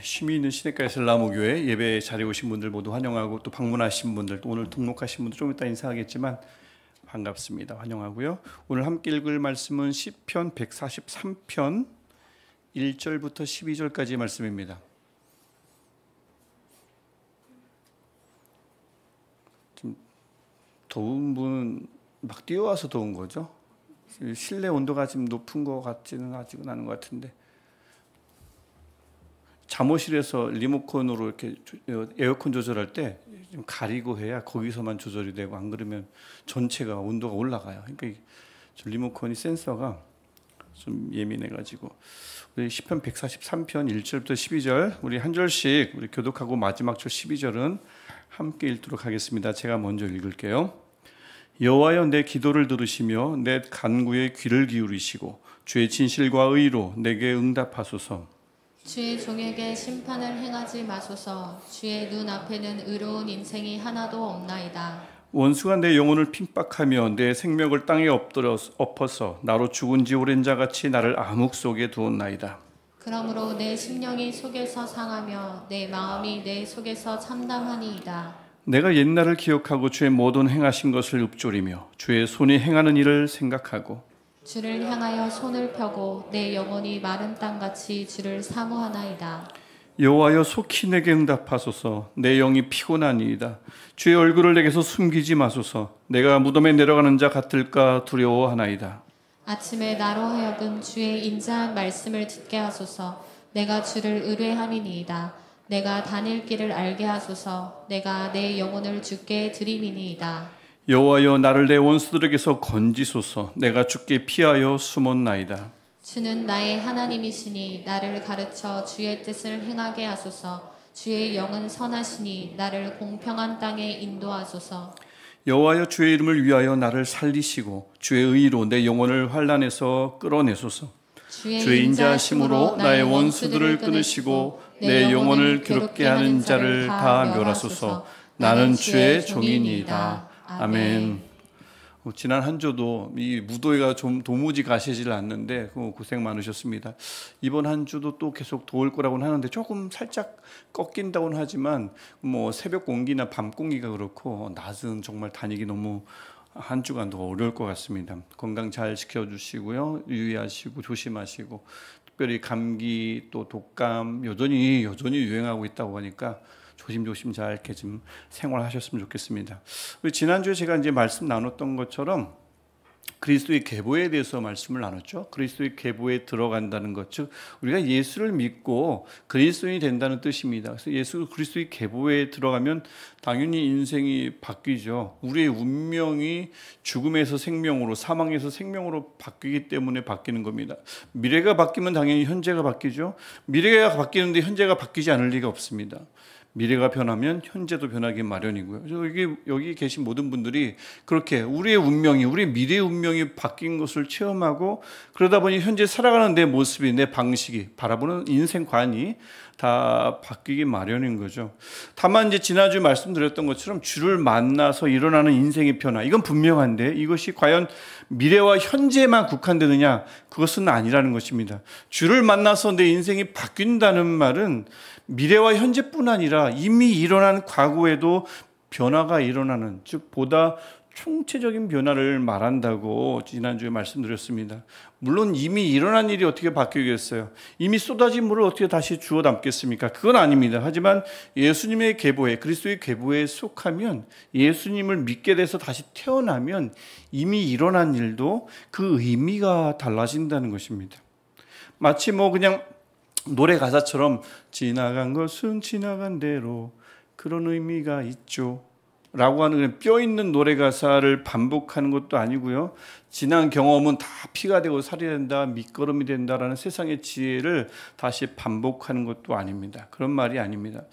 쉼이 있는 시냇가 이슬람교회 예배 자리에 오신 분들 모두 환영하고, 또 방문하신 분들, 또 오늘 등록하신 분들 좀 이따 인사하겠지만 반갑습니다. 환영하고요. 오늘 함께 읽을 말씀은 시편 143편 1절부터 12절까지의 말씀입니다. 좀 더운 분은 막 뛰어와서 더운 거죠. 실내 온도가 지금 높은 것 같지는 아직은 않은 것 같은데, 잠옷실에서 리모컨으로 이렇게 에어컨 조절할 때 좀 가리고 해야 거기서만 조절이 되고, 안 그러면 전체가 온도가 올라가요. 그러니까 리모컨이 센서가 좀 예민해가지고, 우리 시편 143편 1절부터 12절 우리 한 절씩 우리 교독하고 마지막 절 12절은 함께 읽도록 하겠습니다. 제가 먼저 읽을게요. 여호와여, 내 기도를 들으시며 내 간구에 귀를 기울이시고 주의 진실과 의로 내게 응답하소서. 주의 종에게 심판을 행하지 마소서. 주의 눈앞에는 의로운 인생이 하나도 없나이다. 원수가 내 영혼을 핍박하며 내 생명을 땅에 엎어서 나로 죽은 지 오랜 자같이 나를 암흑 속에 두었나이다. 그러므로 내 심령이 속에서 상하며 내 마음이 내 속에서 참담하니이다. 내가 옛날을 기억하고 주의 모든 행하신 것을 읊조리며 주의 손이 행하는 일을 생각하고, 주를 향하여 손을 펴고 내 영혼이 마른 땅같이 주를 사모하나이다. 여호와여, 속히 내게 응답하소서. 내 영이 피곤하니이다. 주의 얼굴을 내게서 숨기지 마소서. 내가 무덤에 내려가는 자 같을까 두려워하나이다. 아침에 나로 하여금 주의 인자한 말씀을 듣게 하소서. 내가 주를 의뢰함이니이다. 내가 다닐 길을 알게 하소서. 내가 내 영혼을 주께 드림이니이다. 여호와여, 나를 내 원수들에게서 건지소서. 내가 주께 피하여 숨었나이다. 주는 나의 하나님이시니 나를 가르쳐 주의 뜻을 행하게 하소서. 주의 영은 선하시니 나를 공평한 땅에 인도하소서. 여호와여, 주의 이름을 위하여 나를 살리시고 주의 의로 내 영혼을 환난에서 끌어내소서. 주의 인자하심으로 나의 원수들을 끊으시고 내 영혼을 괴롭게 하는 자를 다 멸하소서. 나는 주의 종이니이다. 아멘. 지난 한 주도 이 무더위가 좀 도무지 가시질 않는데 고생 많으셨습니다. 이번 한 주도 또 계속 더울 거라고는 하는데, 조금 살짝 꺾인다고는 하지만 새벽 공기나 밤 공기가 그렇고 낮은 정말 다니기 너무 한 주간 더 어려울 것 같습니다. 건강 잘 지켜주시고요, 유의하시고 조심하시고, 특별히 감기 또 독감 여전히 유행하고 있다고 하니까 조심조심 잘 이렇게 좀 생활하셨으면 좋겠습니다. 지난주에 제가 이제 말씀 나눴던 것처럼 그리스도의 계보에 대해서 말씀을 나눴죠. 그리스도의 계보에 들어간다는 것, 즉 우리가 예수를 믿고 그리스도인이 된다는 뜻입니다. 그래서 예수 그리스도의 계보에 들어가면 당연히 인생이 바뀌죠. 우리의 운명이 죽음에서 생명으로, 사망에서 생명으로 바뀌기 때문에 바뀌는 겁니다. 미래가 바뀌면 당연히 현재가 바뀌죠. 미래가 바뀌는데 현재가 바뀌지 않을 리가 없습니다. 미래가 변하면 현재도 변하기 마련이고요. 그래서 여기 계신 모든 분들이 그렇게 우리의 운명이, 우리의 미래의 운명이 바뀐 것을 체험하고, 그러다 보니 현재 살아가는 내 모습이, 내 방식이, 바라보는 인생관이 다 바뀌기 마련인 거죠. 다만 이제 지난주 말씀드렸던 것처럼 주를 만나서 일어나는 인생의 변화, 이건 분명한데 이것이 과연 미래와 현재만 국한되느냐? 그것은 아니라는 것입니다. 주를 만나서 내 인생이 바뀐다는 말은 미래와 현재뿐 아니라 이미 일어난 과거에도 변화가 일어나는, 즉 보다 총체적인 변화를 말한다고 지난주에 말씀드렸습니다. 물론 이미 일어난 일이 어떻게 바뀌겠어요? 이미 쏟아진 물을 어떻게 다시 주워 담겠습니까? 그건 아닙니다. 하지만 예수님의 계보에, 그리스도의 계보에 속하면, 예수님을 믿게 돼서 다시 태어나면 이미 일어난 일도 그 의미가 달라진다는 것입니다. 마치 그냥 노래 가사처럼 지나간 것은 지나간 대로 그런 의미가 있죠 라고 하는 뼈 있는 노래 가사를 반복하는 것도 아니고요, 지난 경험은 다 피가 되고 살이 된다, 밑거름이 된다라는 세상의 지혜를 다시 반복하는 것도 아닙니다. 그런 말이 아닙니다.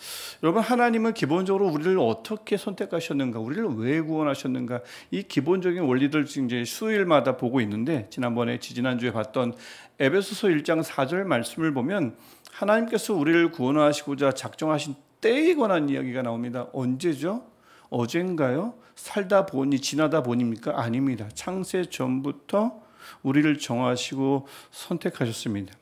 여러분, 하나님은 기본적으로 우리를 어떻게 선택하셨는가, 우리를 왜 구원하셨는가, 이 기본적인 원리들 이제 수요일마다 보고 있는데, 지난주에 봤던 에베소서 1장 4절 말씀을 보면 하나님께서 우리를 구원하시고자 작정하신 때에 관한 이야기가 나옵니다. 언제죠? 어젠가요? 살다 보니, 지나다 보니입니까? 아닙니다. 창세 전부터 우리를 정하시고 선택하셨습니다.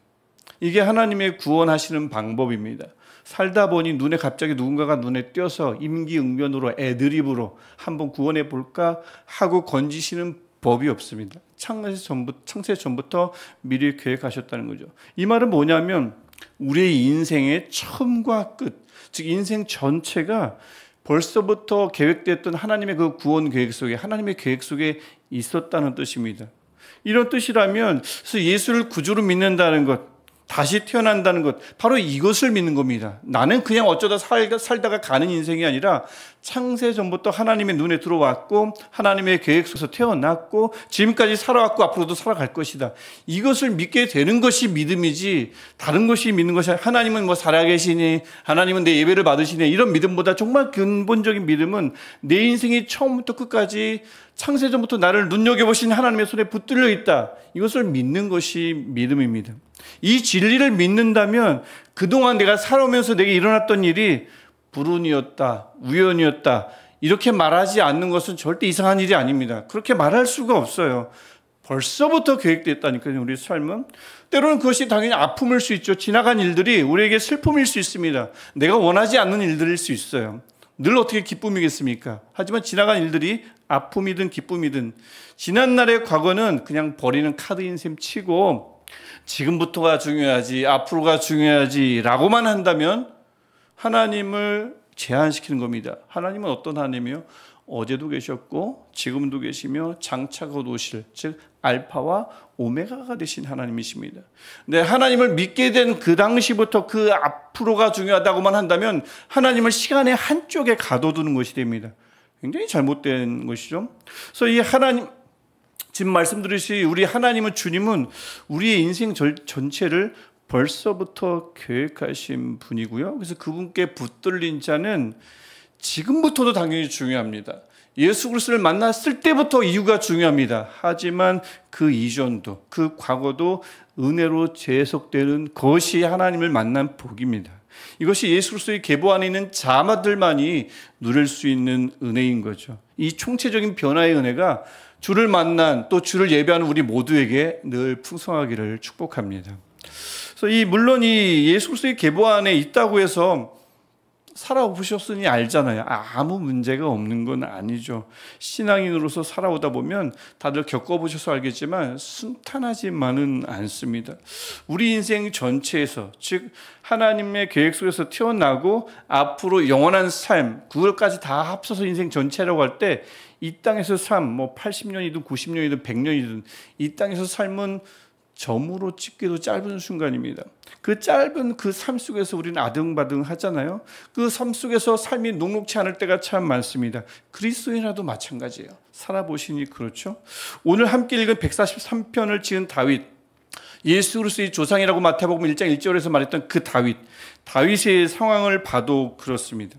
이게 하나님의 구원하시는 방법입니다. 살다 보니 갑자기 누군가가 눈에 띄어서 임기응변으로 애드립으로 한번 구원해 볼까 하고 건지시는 법이 없습니다. 창세 전부터 미리 계획하셨다는 거죠. 이 말은 뭐냐면 우리의 인생의 처음과 끝, 즉 인생 전체가 벌써부터 계획됐던 하나님의 그 구원 계획 속에, 하나님의 계획 속에 있었다는 뜻입니다. 이런 뜻이라면 예수를 구주로 믿는다는 것, 다시 태어난다는 것, 바로 이것을 믿는 겁니다. 나는 그냥 어쩌다 살다가 가는 인생이 아니라 창세 전부터 하나님의 눈에 들어왔고 하나님의 계획 속에서 태어났고 지금까지 살아왔고 앞으로도 살아갈 것이다. 이것을 믿게 되는 것이 믿음이지, 다른 것이 믿는 것이 아니라 하나님은 뭐 살아계시니, 하나님은 내 예배를 받으시니, 이런 믿음보다 정말 근본적인 믿음은 내 인생이 처음부터 끝까지 창세 전부터 나를 눈여겨보신 하나님의 손에 붙들려 있다. 이것을 믿는 것이 믿음입니다. 이 진리를 믿는다면 그동안 내가 살아오면서 내게 일어났던 일이 불운이었다, 우연이었다, 이렇게 말하지 않는 것은 절대 이상한 일이 아닙니다. 그렇게 말할 수가 없어요. 벌써부터 계획됐다니까요. 우리 삶은 때로는 그것이 당연히 아픔일 수 있죠. 지나간 일들이 우리에게 슬픔일 수 있습니다. 내가 원하지 않는 일들일 수 있어요. 늘 어떻게 기쁨이겠습니까? 하지만 지나간 일들이 아픔이든 기쁨이든 지난날의 과거는 그냥 버리는 카드인 셈 치고 지금부터가 중요하지, 앞으로가 중요하지 라고만 한다면 하나님을 제한시키는 겁니다. 하나님은 어떤 하나님이요? 어제도 계셨고 지금도 계시며 장차 곧 오실, 즉 알파와 오메가가 되신 하나님이십니다. 근데 하나님을 믿게 된 그 당시부터 그 앞으로가 중요하다고만 한다면 하나님을 시간의 한쪽에 가둬두는 것이 됩니다. 굉장히 잘못된 것이죠. 그래서 이 하나님, 지금 말씀드렸듯이 우리 하나님은, 주님은 우리의 인생 전체를 벌써부터 계획하신 분이고요. 그래서 그분께 붙들린 자는 지금부터도 당연히 중요합니다. 예수 그리스도를 만났을 때부터 이유가 중요합니다. 하지만 그 이전도, 그 과거도 은혜로 재속되는 것이 하나님을 만난 복입니다. 이것이 예수 그리스도의 계보 안에 있는 자마들만이 누릴 수 있는 은혜인 거죠. 이 총체적인 변화의 은혜가 주를 만난, 또 주를 예배하는 우리 모두에게 늘 풍성하기를 축복합니다. 그래서 물론 이 예수 그리스도의 계보 안에 있다고 해서 살아보셨으니 알잖아요. 아무 문제가 없는 건 아니죠. 신앙인으로서 살아오다 보면 다들 겪어보셔서 알겠지만 순탄하지만은 않습니다. 우리 인생 전체에서, 즉 하나님의 계획 속에서 태어나고 앞으로 영원한 삶, 그걸까지 다 합쳐서 인생 전체라고 할 때 이 땅에서 삶, 80년이든 90년이든 100년이든 이 땅에서 삶은 점으로 찍기도 짧은 순간입니다. 그 짧은 그 삶 속에서 우리는 아등바등 하잖아요. 그 삶 속에서 삶이 녹록치 않을 때가 참 많습니다. 그리스도인이라도 마찬가지예요. 살아보시니 그렇죠. 오늘 함께 읽은 143편을 지은 다윗, 예수 그리스도의 조상이라고 마태복음 1장 1절에서 말했던 그 다윗의 상황을 봐도 그렇습니다.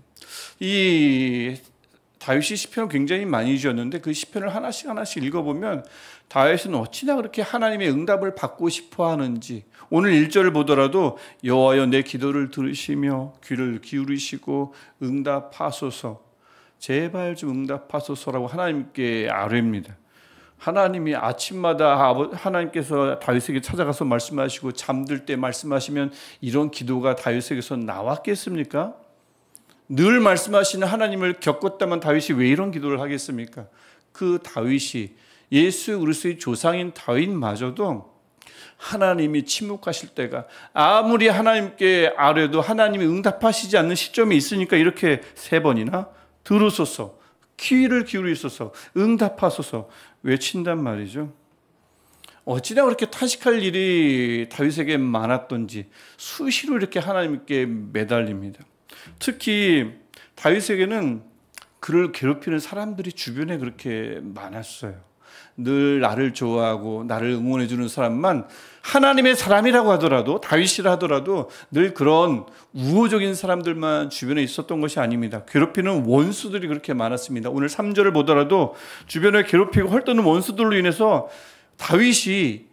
이 다윗이 시편을 굉장히 많이 지었는데 그 시편을 하나씩 읽어보면 다윗은 어찌나 그렇게 하나님의 응답을 받고 싶어 하는지, 오늘 1절을 보더라도 여호와여 내 기도를 들으시며 귀를 기울이시고 응답하소서, 제발 좀 응답하소서라고 하나님께 아뢰입니다. 하나님이 아침마다 하나님께서 다윗에게 찾아가서 말씀하시고 잠들 때 말씀하시면 이런 기도가 다윗에게서 나왔겠습니까? 늘 말씀하시는 하나님을 겪었다면 다윗이 왜 이런 기도를 하겠습니까? 그 다윗이, 예수 그리스도의 조상인 다윗마저도 하나님이 침묵하실 때가, 아무리 하나님께 아뢰도 하나님이 응답하시지 않는 시점이 있으니까 이렇게 3번이나 들으소서, 귀를 기울이소서, 응답하소서 외친단 말이죠. 어찌나 그렇게 탄식할 일이 다윗에게 많았던지 수시로 이렇게 하나님께 매달립니다. 특히 다윗에게는 그를 괴롭히는 사람들이 주변에 그렇게 많았어요. 늘 나를 좋아하고 나를 응원해 주는 사람만, 하나님의 사람이라고 하더라도, 다윗이라 하더라도 늘 그런 우호적인 사람들만 주변에 있었던 것이 아닙니다. 괴롭히는 원수들이 그렇게 많았습니다. 오늘 3절을 보더라도 주변에 괴롭히고 헐떠는 원수들로 인해서 다윗이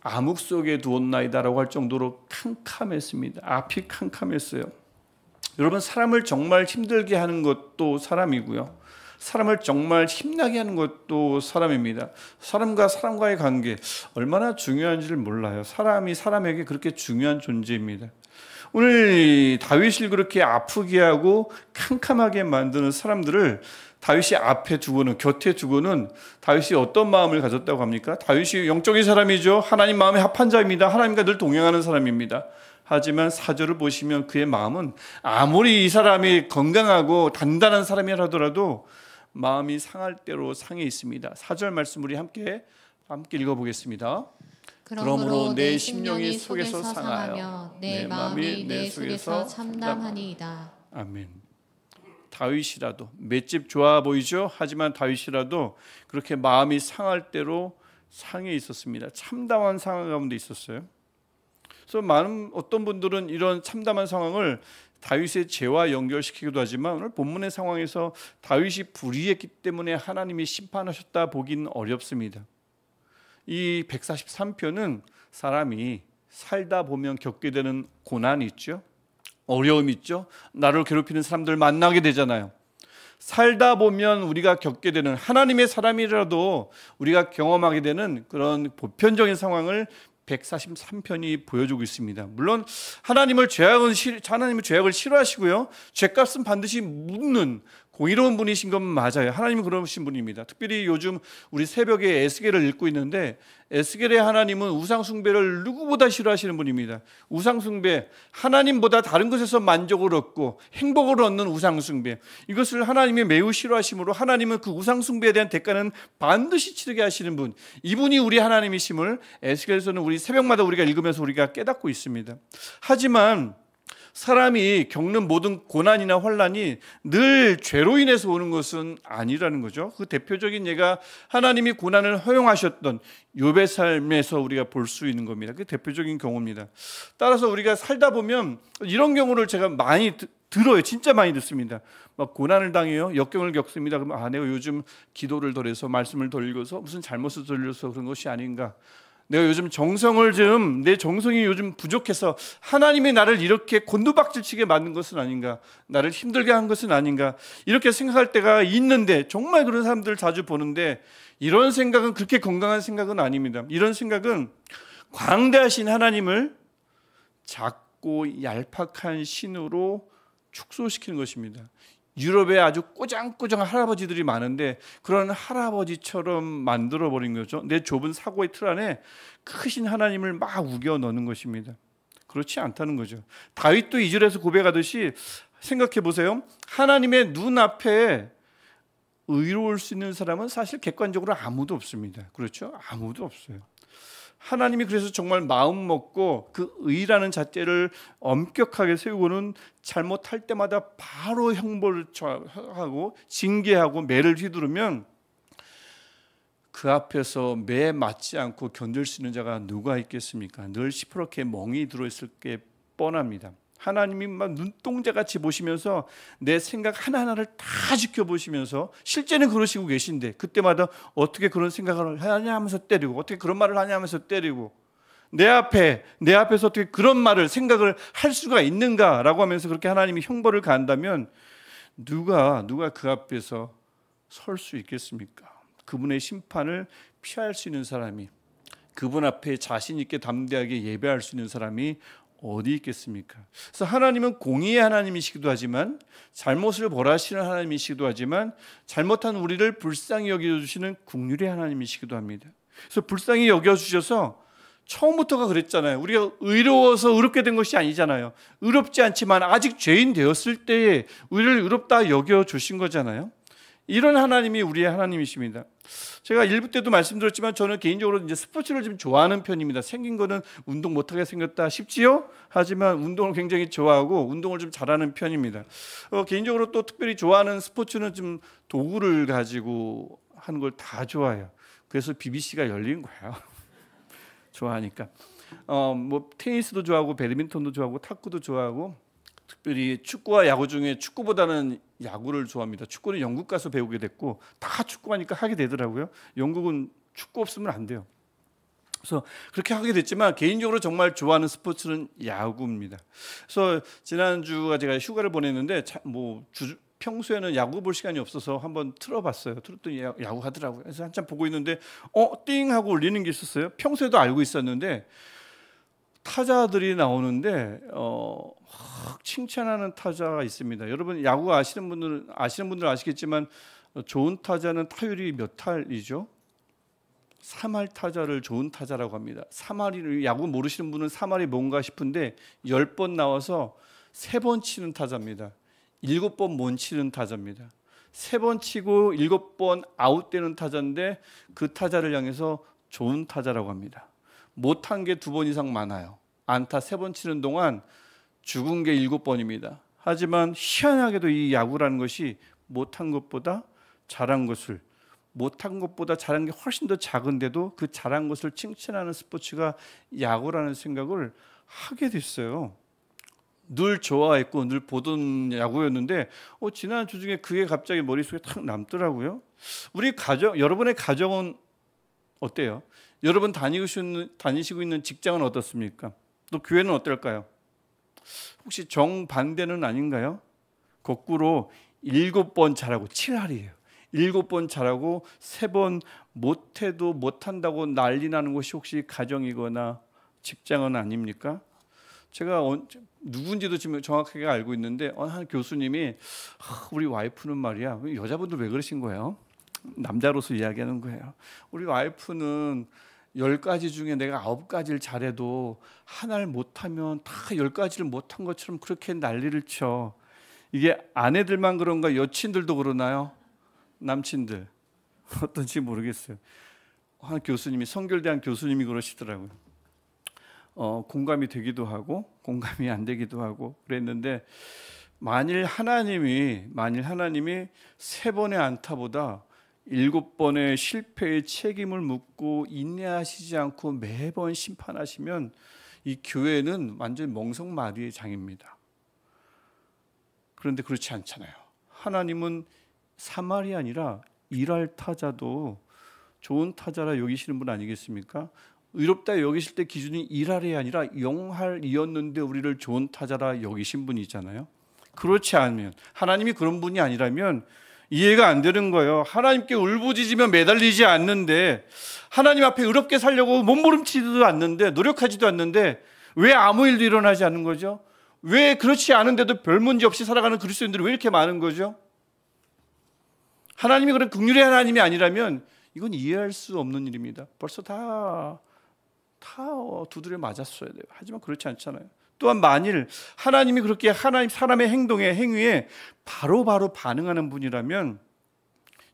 암흑 속에 두었나이다라고 할 정도로 캄캄했습니다. 앞이 캄캄했어요. 여러분, 사람을 정말 힘들게 하는 것도 사람이고요, 사람을 정말 힘나게 하는 것도 사람입니다. 사람과 사람과의 관계 얼마나 중요한지를 몰라요. 사람이 사람에게 그렇게 중요한 존재입니다. 오늘 다윗을 그렇게 아프게 하고 캄캄하게 만드는 사람들을 다윗이 앞에 두고는, 곁에 두고는 다윗이 어떤 마음을 가졌다고 합니까? 다윗이 영적인 사람이죠. 하나님 마음에 합한 자입니다. 하나님과 늘 동행하는 사람입니다. 하지만 4절을 보시면 그의 마음은 아무리 이 사람이 건강하고 단단한 사람이라더라도 마음이 상할 대로 상해 있습니다. 4절 말씀 우리 함께 읽어보겠습니다. 그러므로 내 심령이 속에서 상하며 내 마음이 내 속에서 참담하니이다. 아멘. 다윗이라도 맷집 좋아 보이죠? 하지만 다윗이라도 그렇게 마음이 상할 대로 상해 있었습니다. 참담한 상황 가운데 있었어요. 그래서 어떤 분들은 이런 참담한 상황을 다윗의 죄와 연결시키기도 하지만 오늘 본문의 상황에서 다윗이 불의했기 때문에 하나님이 심판하셨다 보기는 어렵습니다. 이 143편은 사람이 살다 보면 겪게 되는 고난이 있죠. 어려움이 있죠. 나를 괴롭히는 사람들 만나게 되잖아요. 살다 보면 우리가 겪게 되는, 하나님의 사람이라도 우리가 경험하게 되는 그런 보편적인 상황을 143편이 보여주고 있습니다. 물론 하나님은 죄악을 싫어하시고요, 죄값은 반드시 묻는 공의로운 분이신 건 맞아요. 하나님은 그러신 분입니다. 특별히 요즘 우리 새벽에 에스겔을 읽고 있는데 에스겔의 하나님은 우상숭배를 누구보다 싫어하시는 분입니다. 우상숭배, 하나님보다 다른 것에서 만족을 얻고 행복을 얻는 우상숭배, 이것을 하나님이 매우 싫어하시므로 하나님은 그 우상숭배에 대한 대가는 반드시 치르게 하시는 분, 이분이 우리 하나님이심을 에스겔에서는 우리 새벽마다 우리가 읽으면서 우리가 깨닫고 있습니다. 하지만 사람이 겪는 모든 고난이나 환난이 늘 죄로 인해서 오는 것은 아니라는 거죠. 그 대표적인 예가 하나님이 고난을 허용하셨던 욥의 삶에서 우리가 볼 수 있는 겁니다. 그게 대표적인 경우입니다. 따라서 우리가 살다 보면 이런 경우를 제가 많이 들어요. 진짜 많이 듣습니다. 막 고난을 당해요. 역경을 겪습니다. 그러면 내가 요즘 기도를 덜 해서, 말씀을 덜 읽어서, 무슨 잘못을 돌려서 그런 것이 아닌가. 내가 요즘 내 정성이 요즘 부족해서 하나님이 나를 이렇게 곤두박질치게 만든 것은 아닌가, 나를 힘들게 한 것은 아닌가, 이렇게 생각할 때가 있는데, 정말 그런 사람들 자주 보는데, 이런 생각은 그렇게 건강한 생각은 아닙니다. 이런 생각은 광대하신 하나님을 작고 얄팍한 신으로 축소시키는 것입니다. 유럽에 아주 꼬장꼬장한 할아버지들이 많은데 그런 할아버지처럼 만들어버린 거죠. 내 좁은 사고의 틀 안에 크신 하나님을 막 우겨 넣는 것입니다. 그렇지 않다는 거죠. 다윗도 2절에서 고백하듯이 생각해 보세요. 하나님의 눈앞에 의로울 수 있는 사람은 사실 객관적으로 아무도 없습니다. 그렇죠? 아무도 없어요. 하나님이 그래서 정말 마음 먹고 그 의라는 잣대를 엄격하게 세우고는 잘못할 때마다 바로 형벌을 하고 징계하고 매를 휘두르면 그 앞에서 매에 맞지 않고 견딜 수 있는 자가 누가 있겠습니까? 늘 시퍼렇게 멍이 들어있을 게 뻔합니다. 하나님이 막 눈동자같이 보시면서 내 생각 하나하나를 다 지켜보시면서 실제는 그러시고 계신데 그때마다 어떻게 그런 생각을 하냐 하면서 때리고, 어떻게 그런 말을 하냐 하면서 때리고, 내 앞에서 어떻게 그런 말을, 생각을 할 수가 있는가라고 하면서 그렇게 하나님이 형벌을 가한다면 누가 그 앞에서 설 수 있겠습니까? 그분의 심판을 피할 수 있는 사람이, 그분 앞에 자신 있게 담대하게 예배할 수 있는 사람이 어디 있겠습니까? 그래서 하나님은 공의의 하나님이시기도 하지만, 잘못을 벌하시는 하나님이시기도 하지만, 잘못한 우리를 불쌍히 여겨주시는 긍휼의 하나님이시기도 합니다. 그래서 불쌍히 여겨주셔서, 처음부터가 그랬잖아요. 우리가 의로워서 의롭게 된 것이 아니잖아요. 의롭지 않지만 아직 죄인 되었을 때에 우리를 의롭다 여겨주신 거잖아요. 이런 하나님이 우리의 하나님이십니다. 제가 1부 때도 말씀드렸지만 저는 개인적으로 이제 스포츠를 좀 좋아하는 편입니다. 생긴 거는 운동 못하게 생겼다 싶지요? 하지만 운동을 굉장히 좋아하고 운동을 좀 잘하는 편입니다. 개인적으로 또 특별히 좋아하는 스포츠는 좀 도구를 가지고 하는 걸 다 좋아해요. 그래서 BBC가 열린 거예요. 좋아하니까. 뭐 테니스도 좋아하고 배드민턴도 좋아하고 탁구도 좋아하고, 특별히 축구와 야구 중에 축구보다는 야구를 좋아합니다. 축구는 영국 가서 배우게 됐고 다 축구하니까 하게 되더라고요. 영국은 축구 없으면 안 돼요. 그래서 그렇게 하게 됐지만 개인적으로 정말 좋아하는 스포츠는 야구입니다. 그래서 지난주가 제가 휴가를 보냈는데 평소에는 야구 볼 시간이 없어서 한번 틀어봤어요. 틀었더니 야구 하더라고요. 그래서 한참 보고 있는데 띵 하고 울리는 게 있었어요. 평소에도 알고 있었는데 타자들이 나오는데 확 칭찬하는 타자가 있습니다. 여러분 야구 아시는 분들 아시겠지만 좋은 타자는 타율이 몇 할이죠? 3할 타자를 좋은 타자라고 합니다. 3할이 야구 모르시는 분은 3할이 뭔가 싶은데 10번 나와서 3번 치는 타자입니다. 7번 못 치는 타자입니다. 3번 치고 7번 아웃되는 타자인데 그 타자를 향해서 좋은 타자라고 합니다. 못한 게 2번 이상 많아요. 안타 3번 치는 동안 죽은 게 7번입니다. 하지만 희한하게도 이 야구라는 것이 못한 것보다 잘한 것을, 못한 것보다 잘한 게 훨씬 더 작은데도 그 잘한 것을 칭찬하는 스포츠가 야구라는 생각을 하게 됐어요. 늘 좋아했고 늘 보던 야구였는데 지난주 중에 그게 갑자기 머릿속에 탁 남더라고요. 우리 가정, 여러분의 가정은 어때요? 여러분 다니시고 있는 직장은 어떻습니까? 또 교회는 어떨까요? 혹시 정반대는 아닌가요? 거꾸로 7번 잘하고 7할이에요. 7번 잘하고 3번 못해도 못한다고 난리 나는 것이 혹시 가정이거나 직장은 아닙니까? 제가 누군지도 지금 정확하게 알고 있는데 한 교수님이 우리 와이프는 말이야, 여자분들 왜 그러신 거예요? 남자로서 이야기하는 거예요. 우리 와이프는 10가지 중에 내가 9가지를 잘해도 하나를 못하면 다 10가지를 못한 것처럼 그렇게 난리를 쳐. 이게 아내들만 그런가 여친들도 그러나요? 남친들 어떤지 모르겠어요. 한 교수님이, 성결대학 교수님이 그러시더라고요. 공감이 되기도 하고 공감이 안 되기도 하고 그랬는데 만일 하나님이 3번의 안타보다 7번의 실패의 책임을 묻고 인내하시지 않고 매번 심판하시면 이 교회는 완전히 멍석마리의 장입니다. 그런데 그렇지 않잖아요. 하나님은 3할이 아니라 1할 타자도 좋은 타자라 여기시는 분 아니겠습니까? 의롭다 여기실 때 기준이 1할이 아니라 0할이었는데 우리를 좋은 타자라 여기신 분이잖아요. 그렇지 않으면, 하나님이 그런 분이 아니라면 이해가 안 되는 거예요. 하나님께 울부짖으며 매달리지 않는데, 하나님 앞에 의롭게 살려고 몸부림치지도 않는데, 노력하지도 않는데 왜 아무 일도 일어나지 않는 거죠? 왜 그렇지 않은데도 별 문제 없이 살아가는 그리스도인들이 왜 이렇게 많은 거죠? 하나님이 그런 긍휼의 하나님이 아니라면 이건 이해할 수 없는 일입니다. 벌써 다 두드려 맞았어야 돼요. 하지만 그렇지 않잖아요. 또한 만일 하나님이 그렇게 사람의 행위에 바로바로 반응하는 분이라면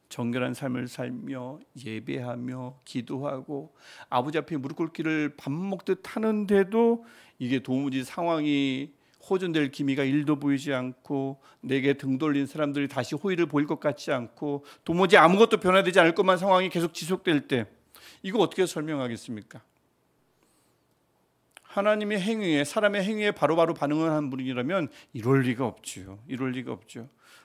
정결한 삶을 살며 예배하며 기도하고 아버지 앞에 무릎 꿇기를 밥 먹듯 하는데도 이게 도무지 상황이 호전될 기미가 1도 보이지 않고 내게 등 돌린 사람들이 다시 호의를 보일 것 같지 않고 도무지 아무것도 변화되지 않을 것만 상황이 계속 지속될 때 이거 어떻게 설명하겠습니까? 하나님의 행위에, 사람의 행위에 바로바로 반응을 하는 분이라면 이럴 리가 없죠.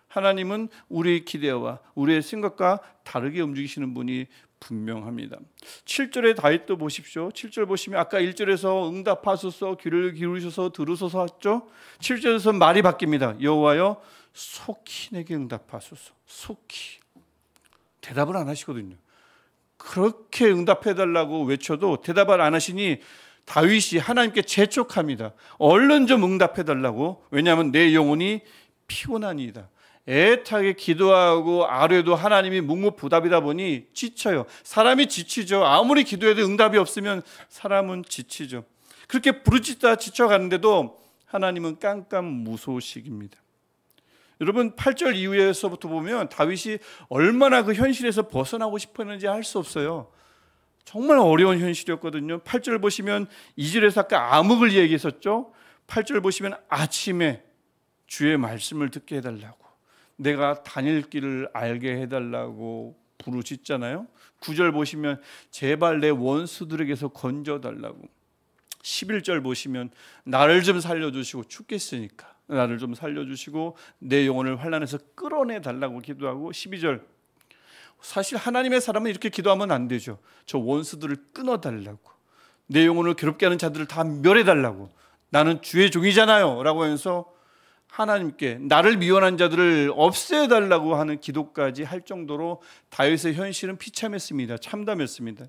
하나님은 우리의 기대와 우리의 생각과 다르게 움직이시는 분이 분명합니다. 7절에 다윗도 보십시오. 7절 보시면 아까 1절에서 응답하소서, 귀를 기울이셔서 들으소서 했죠. 7절에서 말이 바뀝니다. 여호와여 속히 내게 응답하소서. 속히. 대답을 안 하시거든요. 그렇게 응답해달라고 외쳐도 대답을 안 하시니 다윗이 하나님께 재촉합니다. 얼른 좀 응답해달라고. 왜냐하면 내 영혼이 피곤하니이다. 애타게 기도하고 아뢰도 하나님이 묵묵부답이다 보니 지쳐요. 사람이 지치죠. 아무리 기도해도 응답이 없으면 사람은 지치죠. 그렇게 부르짖다 지쳐가는데도 하나님은 깜깜무소식입니다. 여러분 8절 이후에서부터 보면 다윗이 얼마나 그 현실에서 벗어나고 싶었는지 알 수 없어요. 정말 어려운 현실이었거든요. 8절 보시면 2절에서 아까 암흑을 얘기했었죠. 8절 보시면 아침에 주의 말씀을 듣게 해달라고, 내가 다닐 길을 알게 해달라고 부르짖잖아요. 9절 보시면 제발 내 원수들에게서 건져달라고. 11절 보시면 나를 좀 살려주시고, 죽겠으니까 나를 좀 살려주시고 내 영혼을 환난에서 끌어내달라고 기도하고, 12절 사실 하나님의 사람은 이렇게 기도하면 안 되죠. 저 원수들을 끊어달라고, 내 영혼을 괴롭게 하는 자들을 다 멸해달라고, 나는 주의 종이잖아요 라고 해서 하나님께 나를 미워하는 자들을 없애달라고 하는 기도까지 할 정도로 다윗의 현실은 비참했습니다. 참담했습니다.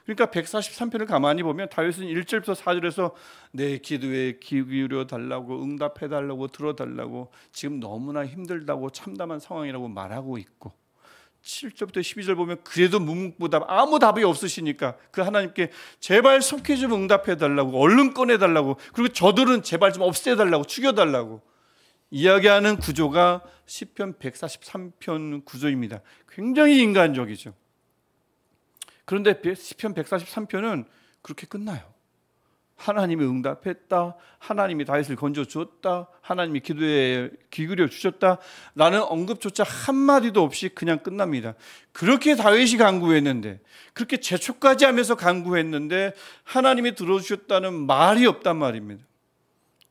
그러니까 143편을 가만히 보면 다윗은 1절부터 4절에서 내 기도에 귀 기울여 달라고, 응답해 달라고, 들어달라고, 지금 너무나 힘들다고, 참담한 상황이라고 말하고 있고, 7절부터 12절 보면 그래도 묵묵부답, 아무 답이 없으시니까 그 하나님께 제발 속히 좀 응답해 달라고, 얼른 꺼내 달라고, 그리고 저들은 제발 좀 없애 달라고, 죽여 달라고 이야기하는 구조가 시편 143편 구조입니다. 굉장히 인간적이죠. 그런데 시편 143편은 그렇게 끝나요. 하나님이 응답했다, 하나님이 다윗을 건져주었다, 하나님이 기도에 귀 기울여 주셨다 라는 언급조차 한마디도 없이 그냥 끝납니다. 그렇게 다윗이 간구했는데, 그렇게 재촉까지 하면서 간구했는데 하나님이 들어주셨다는 말이 없단 말입니다.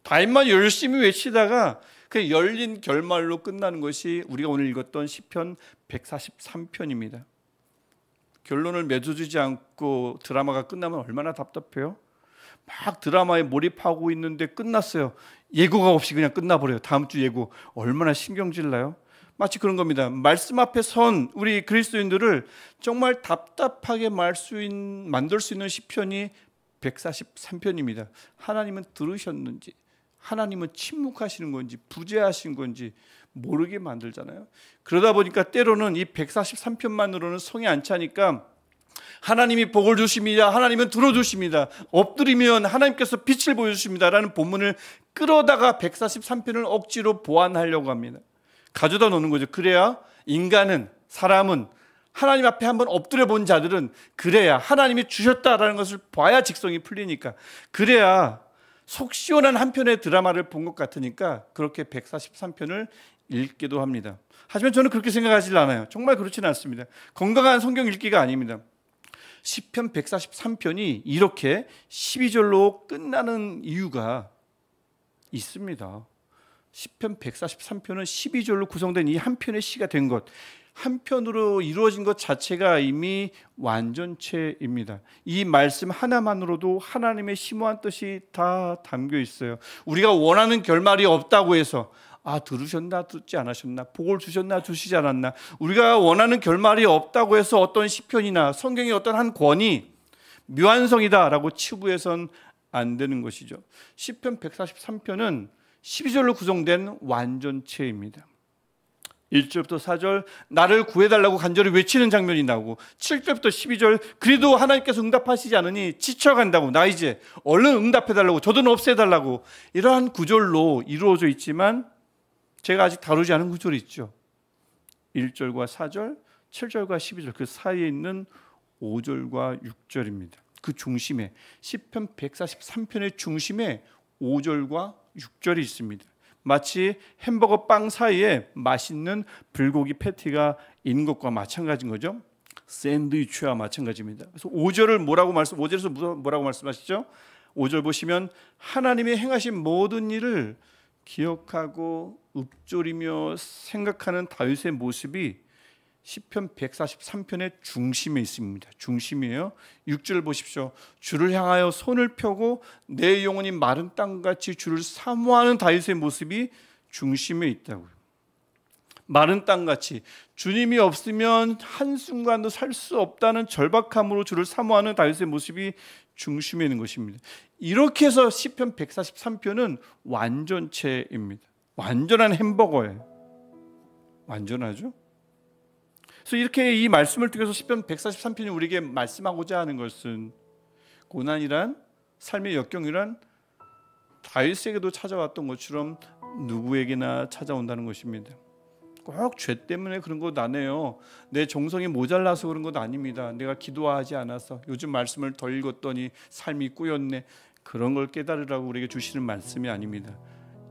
다윗만 열심히 외치다가 그 열린 결말로 끝나는 것이 우리가 오늘 읽었던 시편 143편입니다. 결론을 맺어주지 않고 드라마가 끝나면 얼마나 답답해요? 막 드라마에 몰입하고 있는데 끝났어요. 예고가 없이 그냥 끝나버려요. 다음 주 예고. 얼마나 신경질 나요? 마치 그런 겁니다. 말씀 앞에 선 우리 그리스도인들을 정말 답답하게 만들 수 있는 시편이 143편입니다. 하나님은 들으셨는지, 하나님은 침묵하시는 건지, 부재하신 건지 모르게 만들잖아요. 그러다 보니까 때로는 이 143편만으로는 성이 안 차니까 하나님이 복을 주십니다, 하나님은 들어주십니다, 엎드리면 하나님께서 빛을 보여주십니다 라는 본문을 끌어다가 143편을 억지로 보완하려고 합니다. 가져다 놓는 거죠. 그래야 인간은, 사람은, 하나님 앞에 한번 엎드려 본 자들은 그래야 하나님이 주셨다라는 것을 봐야 직성이 풀리니까, 그래야 속 시원한 한 편의 드라마를 본 것 같으니까 그렇게 143편을 읽기도 합니다. 하지만 저는 그렇게 생각하지 않아요. 정말 그렇지는 않습니다. 건강한 성경 읽기가 아닙니다. 시편 143편이 이렇게 12절로 끝나는 이유가 있습니다. 시편 143편은 12절로 구성된 이 한 편의 시가 된 것, 한 편으로 이루어진 것 자체가 이미 완전체입니다. 이 말씀 하나만으로도 하나님의 심오한 뜻이 다 담겨 있어요. 우리가 원하는 결말이 없다고 해서 들으셨나 듣지 않으셨나, 복을 주셨나 주시지 않았나, 우리가 원하는 결말이 없다고 해서 어떤 시편이나 성경의 어떤 한 권이 묘한성이다라고 치부해선 안 되는 것이죠. 시편 143편은 12절로 구성된 완전체입니다. 1절부터 4절 나를 구해달라고 간절히 외치는 장면이 나오고, 7절부터 12절 그래도 하나님께서 응답하시지 않으니 지쳐간다고, 나 이제 얼른 응답해달라고, 저들은 없애달라고, 이러한 구절로 이루어져 있지만 제가 아직 다루지 않은 구절이 있죠. 1절과 4절, 7절과 12절 그 사이에 있는 5절과 6절입니다. 그 중심에, 시편 143편의 중심에 5절과 6절이 있습니다. 마치 햄버거 빵 사이에 맛있는 불고기 패티가 있는 것과 마찬가지인 거죠. 샌드위치와 마찬가지입니다. 그래서 5절에서 뭐라고 말씀하시죠? 5절 보시면 하나님이 행하신 모든 일을 기억하고 읊조리며 생각하는 다윗의 모습이 시편 143편의 중심에 있습니다. 중심이에요. 6절 보십시오. 주를 향하여 손을 펴고 내 영혼이 마른 땅같이 주를 사모하는 다윗의 모습이 중심에 있다고요. 마른 땅같이, 주님이 없으면 한순간도 살 수 없다는 절박함으로 주를 사모하는 다윗의 모습이 중심에 있는 것입니다. 이렇게 해서 시편 143편은 완전체입니다. 완전한 햄버거예요. 완전하죠? 그래서 이렇게 이 말씀을 통해서 시편 143편이 우리에게 말씀하고자 하는 것은, 고난이란, 삶의 역경이란 다윗에게도 찾아왔던 것처럼 누구에게나 찾아온다는 것입니다. 꼭 죄 때문에 그런 것 아니에요. 내 정성이 모자라서 그런 것 아닙니다. 내가 기도하지 않아서, 요즘 말씀을 더 읽었더니 삶이 꾸였네, 그런 걸 깨달으라고 우리에게 주시는 말씀이 아닙니다.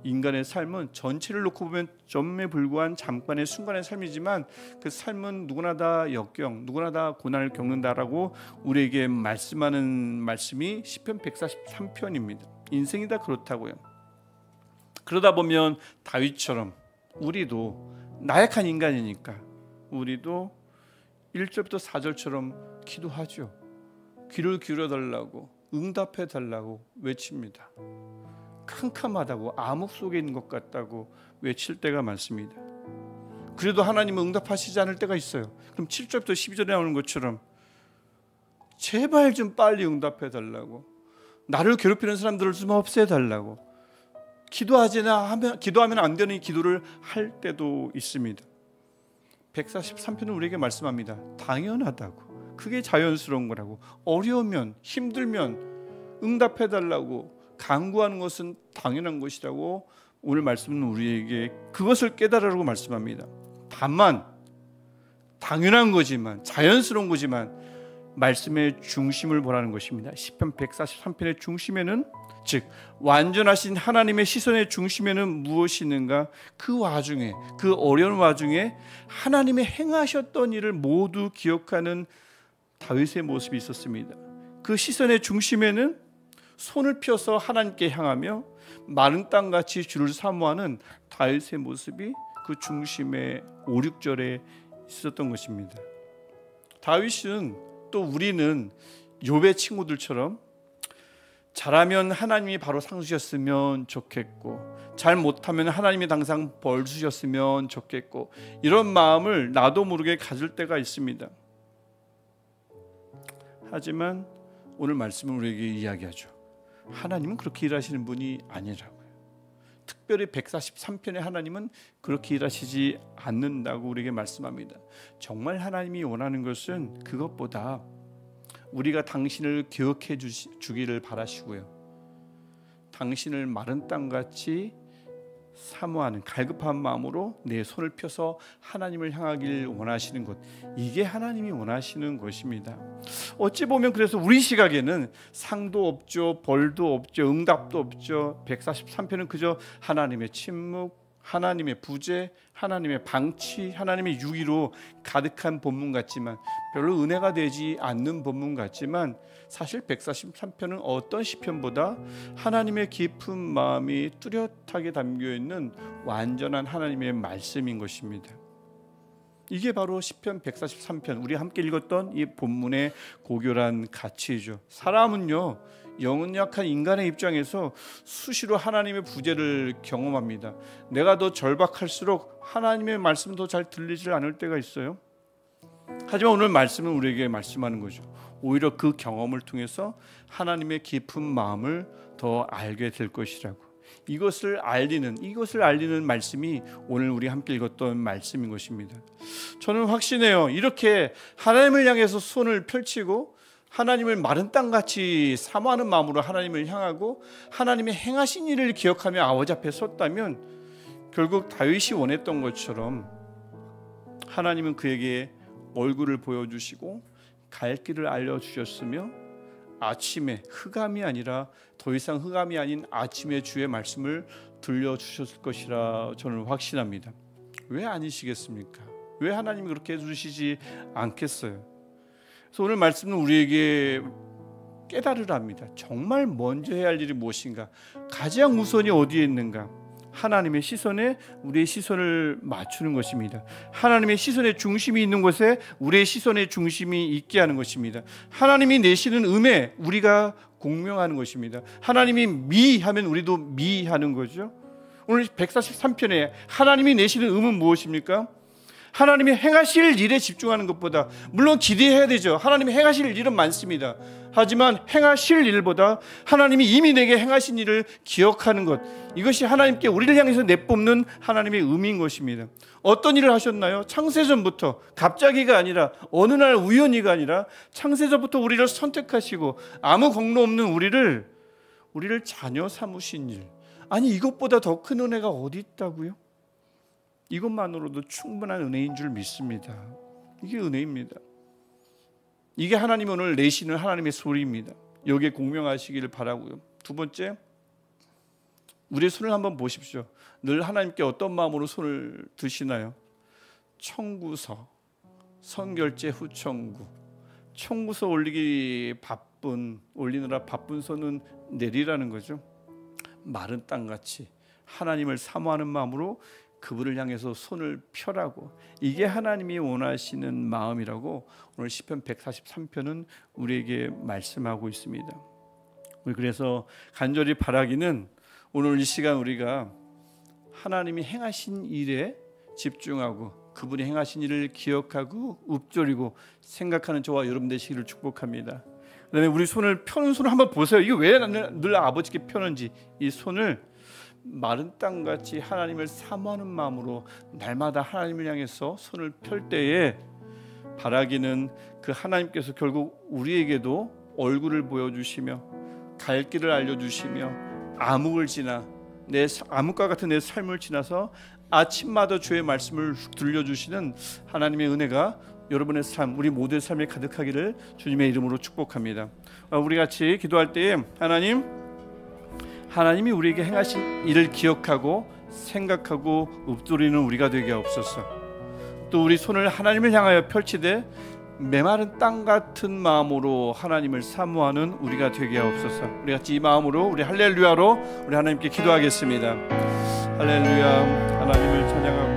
인간의 삶은 전체를 놓고 보면 점에 불과한 잠깐의 순간의 삶이지만 그 삶은 누구나 다 역경, 누구나 다 고난을 겪는다라고 우리에게 말씀하는 말씀이 시편 143편입니다. 인생이 다 그렇다고요. 그러다 보면 다윗처럼 우리도 나약한 인간이니까 우리도 1절부터 4절처럼 기도하죠. 귀를 기울여 달라고, 응답해 달라고 외칩니다. 캄캄하다고, 암흑 속에 있는 것 같다고 외칠 때가 많습니다. 그래도 하나님은 응답하시지 않을 때가 있어요. 그럼 7절부터 12절에 나오는 것처럼 제발 좀 빨리 응답해 달라고, 나를 괴롭히는 사람들을 좀 없애 달라고 기도하면 안 되는 기도를 할 때도 있습니다. 143편은 우리에게 말씀합니다. 당연하다고, 그게 자연스러운 거라고, 어려우면 힘들면 응답해 달라고 간구하는 것은 당연한 것이라고 오늘 말씀은 우리에게 그것을 깨달으라고 말씀합니다. 다만 당연한 거지만, 자연스러운 거지만 말씀의 중심을 보라는 것입니다. 시편 143편의 중심에는, 즉 완전하신 하나님의 시선의 중심에는 무엇이 있는가? 그 와중에, 그 어려운 와중에 하나님의 행하셨던 일을 모두 기억하는 다윗의 모습이 있었습니다. 그 시선의 중심에는 손을 펴서 하나님께 향하며 마른 땅같이 주를 사모하는 다윗의 모습이 그 중심의 5, 6절에 있었던 것입니다. 다윗은, 또 우리는 욥의 친구들처럼 잘하면 하나님이 바로 상 주셨으면 좋겠고, 잘 못하면 하나님이 당장 벌 주셨으면 좋겠고, 이런 마음을 나도 모르게 가질 때가 있습니다. 하지만 오늘 말씀은 우리에게 이야기하죠. 하나님은 그렇게 일하시는 분이 아니라고요. 특별히 143편의 하나님은 그렇게 일하시지 않는다고 우리에게 말씀합니다. 정말 하나님이 원하는 것은 그것보다 우리가 당신을 기억해 주기를 바라시고요, 당신을 마른 땅같이 사모하는 갈급한 마음으로 내 손을 펴서 하나님을 향하길 원하시는 것, 이게 하나님이 원하시는 것입니다. 어찌 보면 그래서 우리 시각에는 상도 없죠, 벌도 없죠, 응답도 없죠. 143편은 그저 하나님의 침묵, 하나님의 부재, 하나님의 방치, 하나님의 유기로 가득한 본문 같지만, 별로 은혜가 되지 않는 본문 같지만, 사실 143편은 어떤 시편보다 하나님의 깊은 마음이 뚜렷하게 담겨있는 완전한 하나님의 말씀인 것입니다. 이게 바로 시편 143편, 우리 함께 읽었던 이 본문의 고결한 가치이죠. 사람은요, 영은 약한 인간의 입장에서 수시로 하나님의 부재를 경험합니다. 내가 더 절박할수록 하나님의 말씀은 더 잘 들리지 않을 때가 있어요. 하지만 오늘 말씀은 우리에게 말씀하는 거죠. 오히려 그 경험을 통해서 하나님의 깊은 마음을 더 알게 될 것이라고. 이것을 알리는 말씀이 오늘 우리 함께 읽었던 말씀인 것입니다. 저는 확신해요. 이렇게 하나님을 향해서 손을 펼치고 하나님을 마른 땅같이 사모하는 마음으로 하나님을 향하고 하나님의 행하신 일을 기억하며 아버지 앞에 섰다면, 결국 다윗이 원했던 것처럼 하나님은 그에게 얼굴을 보여주시고 갈 길을 알려주셨으며, 아침에 흑암이 아니라 더 이상 흑암이 아닌 아침의 주의 말씀을 들려주셨을 것이라 저는 확신합니다. 왜 아니시겠습니까? 왜 하나님이 그렇게 해주시지 않겠어요? 그래서 오늘 말씀은 우리에게 깨달으라 합니다. 정말 먼저 해야 할 일이 무엇인가? 가장 우선이 어디에 있는가? 하나님의 시선에 우리의 시선을 맞추는 것입니다. 하나님의 시선의 중심이 있는 곳에 우리의 시선의 중심이 있게 하는 것입니다. 하나님이 내시는 음에 우리가 공명하는 것입니다. 하나님이 미 하면 우리도 미 하는 거죠. 오늘 143편에 하나님이 내시는 음은 무엇입니까? 하나님이 행하실 일에 집중하는 것보다, 물론 기대해야 되죠. 하나님이 행하실 일은 많습니다. 하지만 행하실 일보다 하나님이 이미 내게 행하신 일을 기억하는 것, 이것이 하나님께 우리를 향해서 내뿜는 하나님의 의미인 것입니다. 어떤 일을 하셨나요? 창세전부터, 갑자기가 아니라 어느 날 우연히가 아니라 창세전부터 우리를 선택하시고 아무 공로 없는 우리를 자녀 삼으신 일, 아니 이것보다 더 큰 은혜가 어디 있다고요? 이것만으로도 충분한 은혜인 줄 믿습니다. 이게 은혜입니다. 이게 하나님 오늘 내시는 하나님의 소리입니다. 여기에 공명하시기를 바라고요. 두 번째, 우리의 손을 한번 보십시오. 늘 하나님께 어떤 마음으로 손을 드시나요? 청구서, 선결제 후청구, 청구서 올리느라 바쁜 손은 내리라는 거죠. 마른 땅같이 하나님을 사모하는 마음으로 그분을 향해서 손을 펴라고, 이게 하나님이 원하시는 마음이라고 오늘 시편 143편은 우리에게 말씀하고 있습니다. 우리 그래서 간절히 바라기는 오늘 이 시간 우리가 하나님이 행하신 일에 집중하고 그분이 행하신 일을 기억하고 읊조리고 생각하는 저와 여러분 되시기를 축복합니다. 그다음에 우리 손을 펴는 손을 한번 보세요. 이게 왜 늘 아버지께 펴는지. 이 손을 마른 땅같이 하나님을 사모하는 마음으로 날마다 하나님을 향해서 손을 펼 때에 바라기는 그 하나님께서 결국 우리에게도 얼굴을 보여주시며 갈 길을 알려주시며 암흑을 지나 암흑과 같은 내 삶을 지나서 아침마다 주의 말씀을 하나님의 하나님의 은혜가 여러분의 삶, 우리 모두의 삶에 가득하기를 주님의 이름으로 축복합니다. 우리 같이 기도할 때에 하나님이 우리에게 행하신 일을 기억하고 생각하고 읊조리는 우리가 되게 하옵소서. 또 우리 손을 하나님을 향하여 펼치되 메마른 땅 같은 마음으로 하나님을 사모하는 우리가 되게 하옵소서. 우리 같이 이 마음으로 우리 할렐루야로 우리 하나님께 기도하겠습니다. 할렐루야. 하나님을 찬양하고